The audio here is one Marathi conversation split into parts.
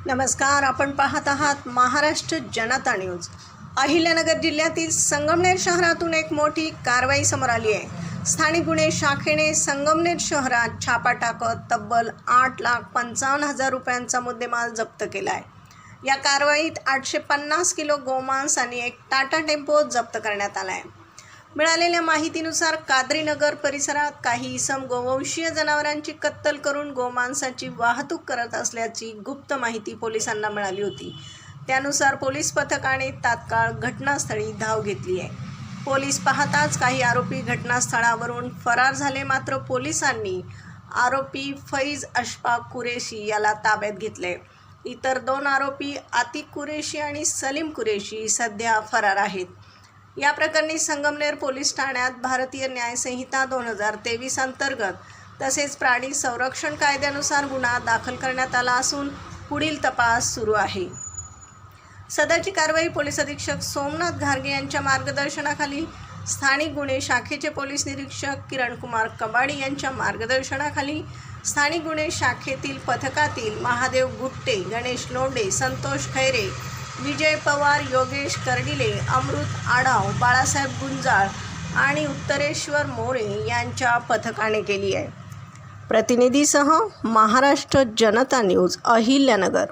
नमस्कार, आपण पाहत आहात महाराष्ट्र जनता न्यूज। अहिल्यानगर जिल्ह्यातील संगमनेर शहरातून एक मोठी कारवाई समोर आली आहे। स्थानिक गुन्हे शाखेने संगमनेर शहरात छापा टाकत तब्बल 8,55,000 रुपयांचा मुद्देमाल जप्त केला आहे। या कारवाईत 850 किलो गोमांस आणि एक टाटा टेम्पो जप्त करण्यात आला आहे। मिळालेल्या माहितीनुसार कादरीनगर परिसरात काही इसम गोवंशीय जनावरांची कत्तल करून गोमांसाची वाहतूक करत असल्याची गुप्त माहिती पोलिसांना मिळाली होती। त्यानुसार पोलीस पथकाने तात्काळ घटनास्थळी धाव घेतली आहे। पोलीस पाहताच काही आरोपी घटनास्थळावरून फरार झाले, मात्र पोलिसांनी आरोपी फैज अशफाक कुरेशी याला ताब्यात घेतले। इतर 2 आरोपी आतिक कुरेशी आणि सलीम कुरेशी सध्या फरार आहेत। या प्रकरणी संगमनेर पोलीस ठाण्यात भारतीय न्याय संहिता 2023 अंतर्गत तसेच प्राणी संरक्षण कायद्यानुसार गुन्हा दाखल करण्यात आला असून पुढील तपास सुरू आहे। सदरची कारवाई पोलीस अधीक्षक सोमनाथ घारगे यांच्या मार्गदर्शनाखाली स्थानिक गुन्हे शाखेचे पोलीस निरीक्षक किरणकुमार कबाडी यांच्या मार्गदर्शनाखाली स्थानिक गुन्हे शाखेतील पथकातील महादेव गुट्टे, गणेश लोंढे, संतोष खैरे, विजय पवार, योगेश कर्डिले, अमृत आढाव, बाळासाहेब गुंजाळ आणि उत्तरेश्वर मोरे यांच्या पथकाने केली आहे। प्रतिनिधीसह महाराष्ट्र जनता न्यूज, अहिल्यानगर।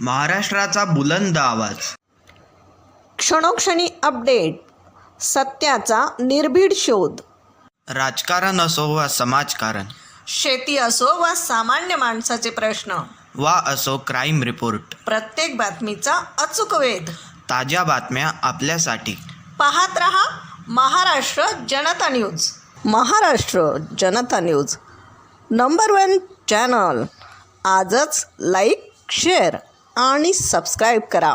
महाराष्ट्राचा बुलंद आवाज, क्षणोक्षणी अपडेट, सत्याचा निर्भीड शोध। राजकारण असो वा समाजकारण, शेती असो वा सामान्य माणसाचे प्रश्न, वा असो क्राईम रिपोर्ट, प्रत्येक बातमीचा अचूक वेध। ताज्या बातम्या आपल्यासाठी पाहत रहा महाराष्ट्र जनता न्यूज। महाराष्ट्र जनता न्यूज नंबर 1 चॅनल। आजच लाईक, शेअर आणि सबस्क्राईब करा।